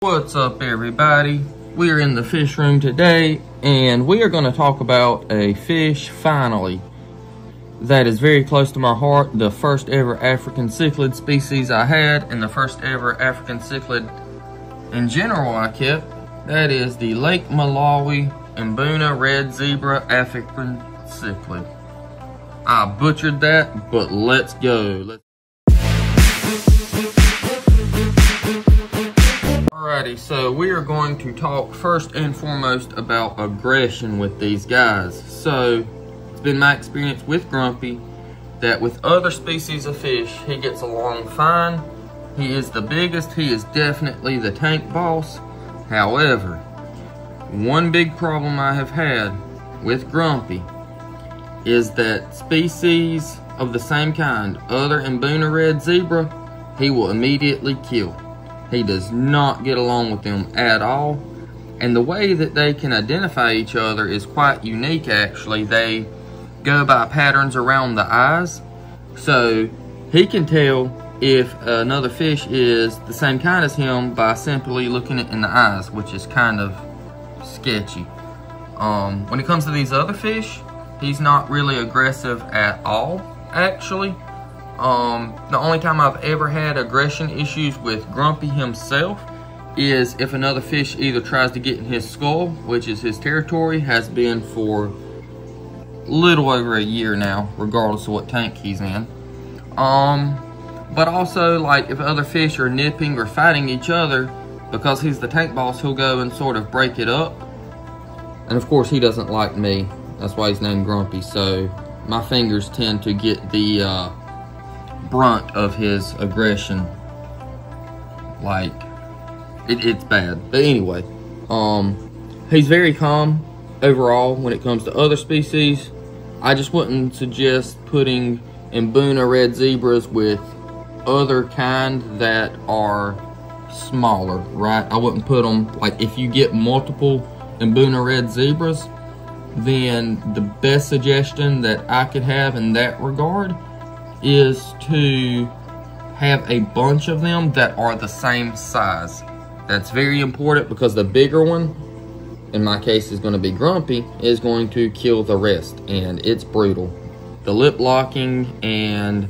What's up, everybody? We are in the fish room today, and we are going to talk about a fish, finally, that is very close to my heart. The first ever African cichlid species I had, and the first ever African cichlid in general I kept. That is the Lake Malawi Mbuna red zebra African cichlid. I butchered that, but let's go. Alrighty, so we are going to talk first and foremost about aggression with these guys. So, it's been my experience with Grumpy that with other species of fish, he gets along fine. He is the biggest, he is definitely the tank boss. However, one big problem I have had with Grumpy is that species of the same kind, other than Mbuna red zebra, he will immediately kill. He does not get along with them at all. And the way that they can identify each other is quite unique, actually. They go by patterns around the eyes. So he can tell if another fish is the same kind as him by simply looking it in the eyes, which is kind of sketchy. When it comes to these other fish, he's not really aggressive at all, actually. The only time I've ever had aggression issues with Grumpy himself is if another fish either tries to get in his skull, which is his territory, has been for little over a year now, regardless of what tank he's in. But also, like, if other fish are nipping or fighting each other, because he's the tank boss, he'll go and sort of break it up. And of course, he doesn't like me. That's why he's named Grumpy. So my fingers tend to get the brunt of his aggression. Like, it's bad. But anyway, he's very calm overall when it comes to other species. I just wouldn't suggest putting Mbuna red zebras with other kind that are smaller, right? I wouldn't put them, like, if you get multiple Mbuna red zebras, then the best suggestion that I could have in that regard is to have a bunch of them that are the same size. That's very important because the bigger one, in my case is going to be Grumpy, is going to kill the rest, and it's brutal. The lip locking and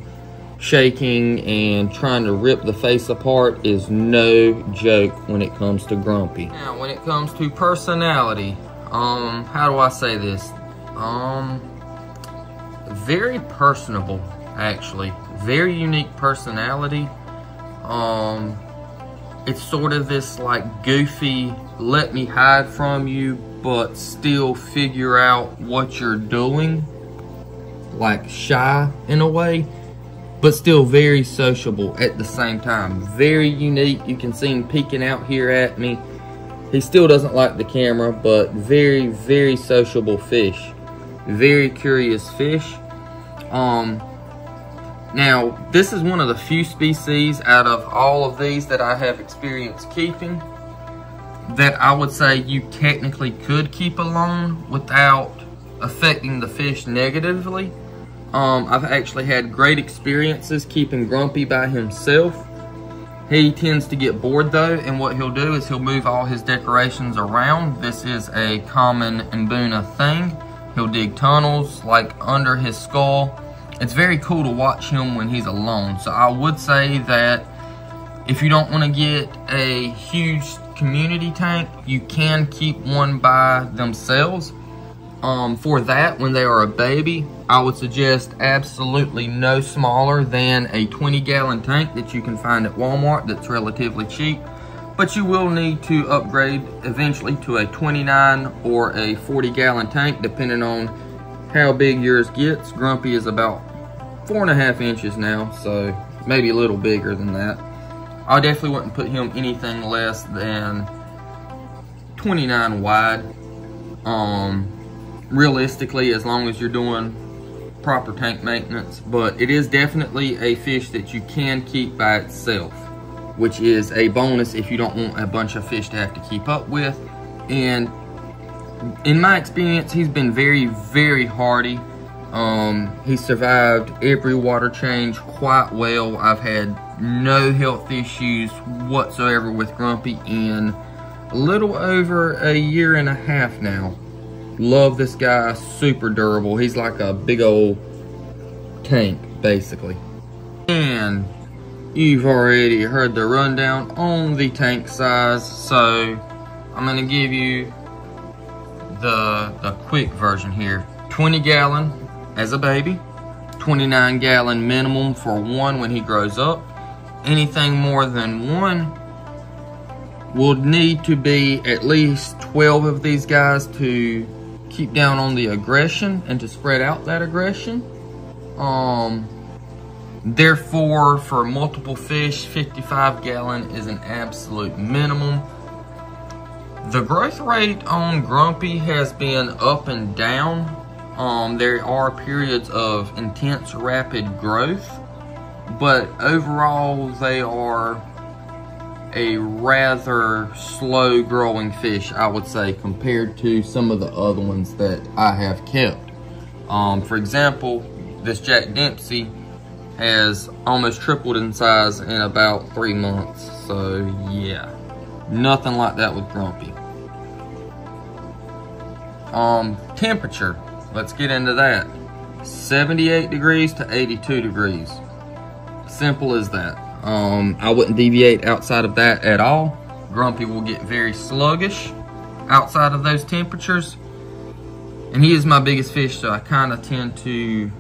shaking and trying to rip the face apart is no joke when it comes to Grumpy. Now, when it comes to personality, how do I say this? Very personable, actually. Very unique personality. It's sort of this, like, goofy, let me hide from you, but still figure out what you're doing. Like, shy in a way, but still very sociable at the same time. Very unique. You can see him peeking out here at me. He still doesn't like the camera, but very, very sociable fish. Very curious fish. Now, this is one of the few species out of all of these that I have experienced keeping that I would say you technically could keep alone without affecting the fish negatively. I've actually had great experiences keeping Grumpy by himself. He tends to get bored though, and what he'll do is he'll move all his decorations around. This is a common Mbuna thing. He'll dig tunnels like under his skull. It's very cool to watch him when he's alone. So I would say that if you don't want to get a huge community tank, you can keep one by themselves. For that, when they are a baby, I would suggest absolutely no smaller than a 20-gallon tank that you can find at Walmart that's relatively cheap. But you will need to upgrade eventually to a 29 or a 40-gallon tank, depending on how big yours gets. Grumpy is about 4.5 inches now, so maybe a little bigger than that. I definitely wouldn't put him anything less than 29 wide. Realistically, as long as you're doing proper tank maintenance. But it is definitely a fish that you can keep by itself, which is a bonus if you don't want a bunch of fish to have to keep up with. And in my experience, he's been very, very hardy. He survived every water change quite well. I've had No health issues whatsoever with Grumpy in a little over a year and a half now. Love this guy, super durable. He's like a big old tank, basically. And you've already heard the rundown on the tank size, so I'm gonna give you the quick version here. 20 gallon as a baby, 29 gallon minimum for one when he grows up. Anything more than one will need to be at least 12 of these guys to keep down on the aggression and to spread out that aggression. Therefore, for multiple fish, 55 gallon is an absolute minimum. The growth rate on Grumpy has been up and down. There are periods of intense rapid growth, but overall they are a rather slow growing fish, I would say, compared to some of the other ones that I have kept. For example, this Jack Dempsey has almost tripled in size in about 3 months. So yeah, nothing like that with Grumpy. Temperature, let's get into that. 78 degrees to 82 degrees. Simple as that. I wouldn't deviate outside of that at all. Grumpy will get very sluggish outside of those temperatures. And he is my biggest fish, so I kind of tend to,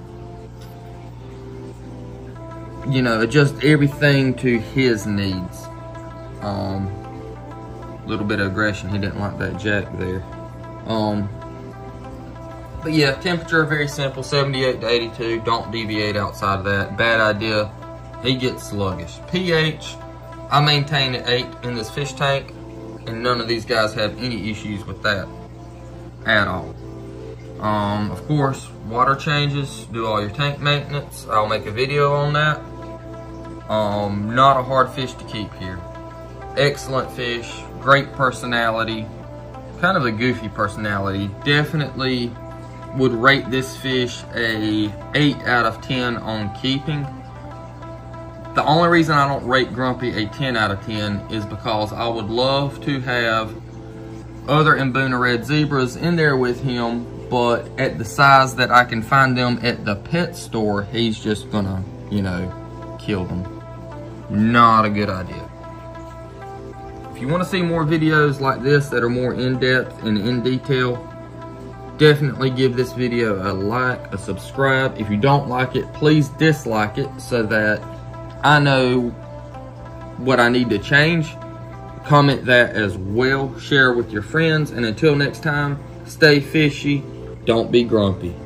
you know, adjust everything to his needs. Little bit of aggression, he didn't like that Jack there. But yeah, temperature very simple, 78 to 82. Don't deviate outside of that. Bad idea, he gets sluggish. pH, I maintain at 8 in this fish tank, and none of these guys have any issues with that at all. Of course, water changes, do all your tank maintenance. I'll make a video on that. Not a hard fish to keep here. Excellent fish, great personality, kind of a goofy personality. Definitely would rate this fish a 8 out of 10 on keeping. The only reason I don't rate Grumpy a 10 out of 10 is because I would love to have other Mbuna red zebras in there with him, but at the size that I can find them at the pet store, he's just gonna, you know, kill them. Not a good idea. If you want to see more videos like this that are more in-depth and in detail, definitely give this video a like, a subscribe. If you don't like it, please dislike it so that I know what I need to change. Comment that as well. Share with your friends. And until next time, stay fishy. Don't be grumpy.